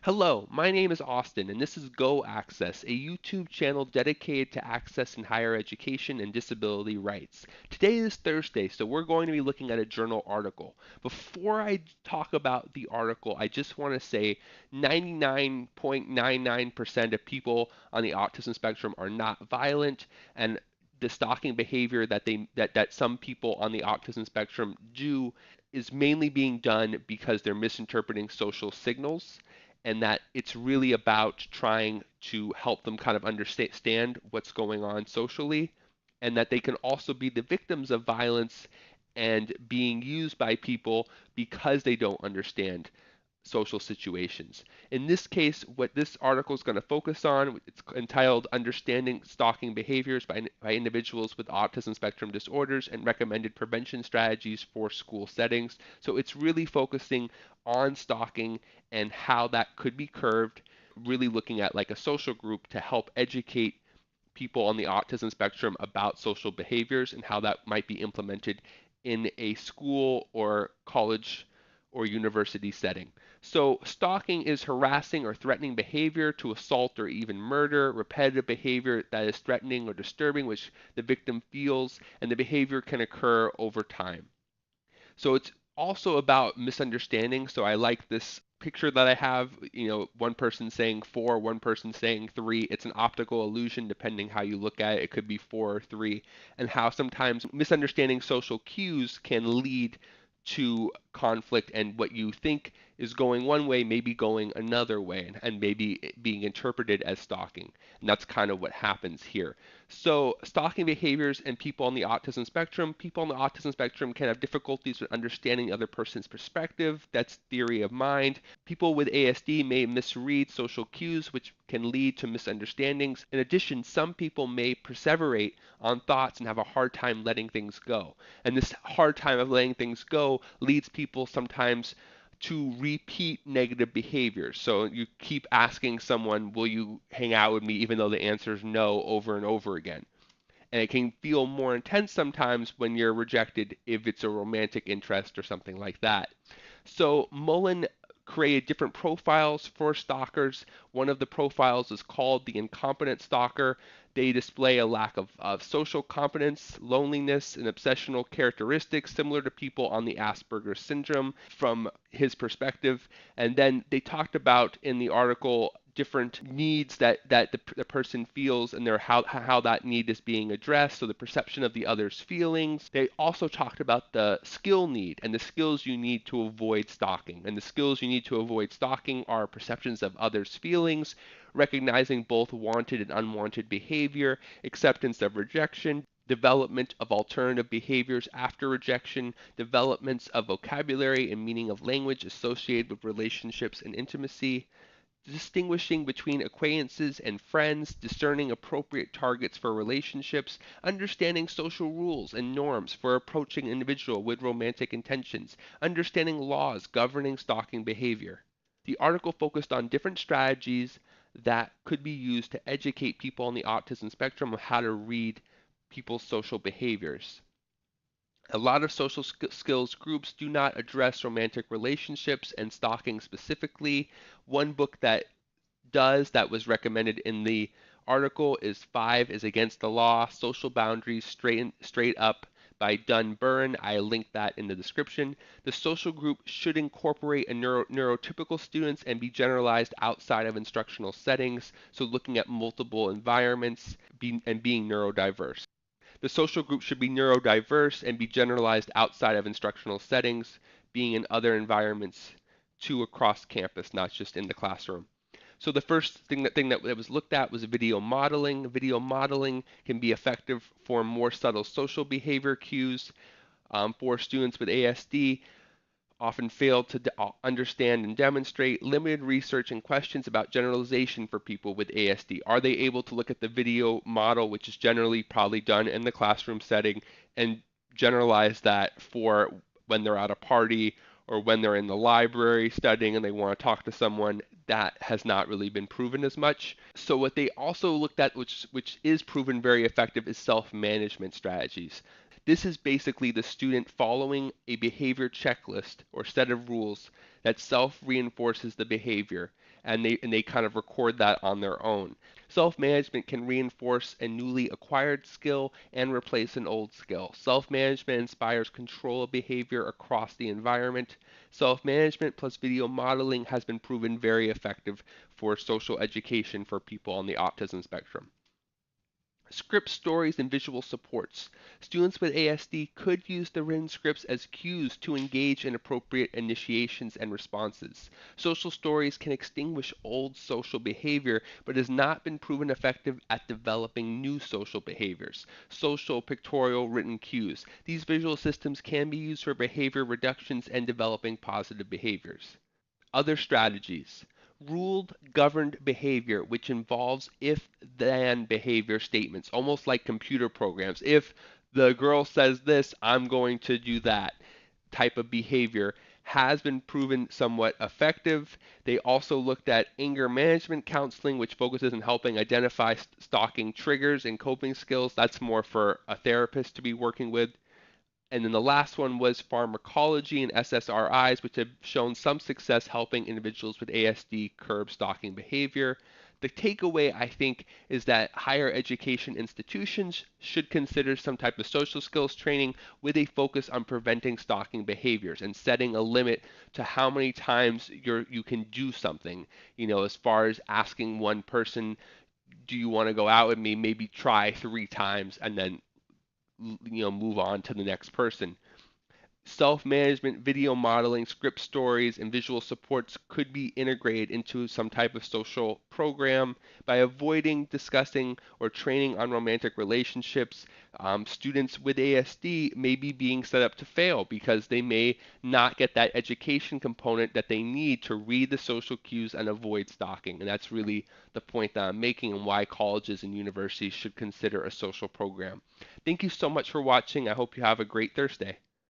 Hello, my name is Austin, and this is Go Access, a YouTube channel dedicated to access in higher education and disability rights. Today is Thursday, so we're going to be looking at a journal article. Before I talk about the article, I just want to say 99.99% of people on the autism spectrum are not violent, and the stalking behavior that some people on the autism spectrum do is mainly being done because they're misinterpreting social signals, and that it's really about trying to help them kind of understand what's going on socially, and that they can also be the victims of violence and being used by people because they don't understand social situations. In this case, what this article is going to focus on, it's entitled Understanding Stalking Behaviors by Individuals with Autism Spectrum Disorders and Recommended Prevention Strategies for School Settings. So it's really focusing on stalking and how that could be curbed, really looking at like a social group to help educate people on the autism spectrum about social behaviors and how that might be implemented in a school or college or university setting. So, stalking is harassing or threatening behavior to assault or even murder, repetitive behavior that is threatening or disturbing, which the victim feels, and the behavior can occur over time. So it's also about misunderstanding. So I like this picture that I have, one person saying four, one person saying three. It's an optical illusion depending how you look at it. It could be four or three, and how sometimes misunderstanding social cues can lead to conflict, and what you think is going one way may be going another way, and maybe being interpreted as stalking. And that's kind of what happens here. So, stalking behaviors and people on the autism spectrum can have difficulties with understanding the other person's perspective. That's theory of mind. People with ASD may misread social cues, which can lead to misunderstandings. In addition, some people may perseverate on thoughts and have a hard time letting things go. And this hard time of letting things go leads people sometimes to repeat negative behaviors. So you keep asking someone, will you hang out with me, even though the answer is no, over and over again. And it can feel more intense sometimes when you're rejected if it's a romantic interest or something like that. So Mullen created different profiles for stalkers. One of the profiles is called the Incompetent Stalker. They display a lack of social competence, loneliness, and obsessional characteristics similar to people on the Asperger's syndrome from his perspective. And then they talked about in the article different needs that the person feels, and how that need is being addressed. So the perception of the other's feelings. They also talked about the skill need and the skills you need to avoid stalking. And the skills you need to avoid stalking are perceptions of others' feelings, recognizing both wanted and unwanted behavior, acceptance of rejection, development of alternative behaviors after rejection, developments of vocabulary and meaning of language associated with relationships and intimacy, distinguishing between acquaintances and friends, discerning appropriate targets for relationships, understanding social rules and norms for approaching an individual with romantic intentions, understanding laws governing stalking behavior. The article focused on different strategies that could be used to educate people on the autism spectrum on how to read people's social behaviors. A lot of social skills groups do not address romantic relationships and stalking specifically. One book that was recommended in the article is Five is Against the Law, Social Boundaries Straight Up by Dunn Byrne. I linked that in the description. The social group should incorporate neurotypical students and be generalized outside of instructional settings, so looking at multiple environments and being neurodiverse. The social group should be neurodiverse and be generalized outside of instructional settings, being in other environments too across campus, not just in the classroom. So the first thing that was looked at was video modeling. Video modeling can be effective for more subtle social behavior cues for students with ASD. Often fail to understand and demonstrate, limited research and questions about generalization for people with ASD. Are they able to look at the video model, which is generally probably done in the classroom setting, and generalize that for when they're at a party or when they're in the library studying and they want to talk to someone? That has not really been proven as much. So what they also looked at, which is proven very effective, is self-management strategies. This is basically the student following a behavior checklist or set of rules that self-reinforces the behavior, and they kind of record that on their own. Self-management can reinforce a newly acquired skill and replace an old skill. Self-management inspires control of behavior across the environment. Self-management plus video modeling has been proven very effective for social education for people on the autism spectrum. Script stories and visual supports. Students with ASD could use the written scripts as cues to engage in appropriate initiations and responses. Social stories can extinguish old social behavior, but has not been proven effective at developing new social behaviors. Social, pictorial, written cues. These visual systems can be used for behavior reductions and developing positive behaviors. Other strategies. Ruled governed behavior, which involves if then behavior statements, almost like computer programs. If the girl says this, I'm going to do that type of behavior has been proven somewhat effective. They also looked at anger management counseling, which focuses on helping identify stalking triggers and coping skills. That's more for a therapist to be working with. And then the last one was pharmacology and SSRIs, which have shown some success helping individuals with ASD curb stalking behavior. The takeaway, I think, is that higher education institutions should consider some type of social skills training with a focus on preventing stalking behaviors and setting a limit to how many times you can do something. As far as asking one person, do you want to go out with me? Maybe try 3 times and then move on to the next person. Self-management, video modeling, script stories, and visual supports could be integrated into some type of social program. By avoiding discussing or training on romantic relationships, students with ASD may be being set up to fail because they may not get that education component that they need to read the social cues and avoid stalking. And that's really the point that I'm making and why colleges and universities should consider a social program. Thank you so much for watching. I hope you have a great Thursday.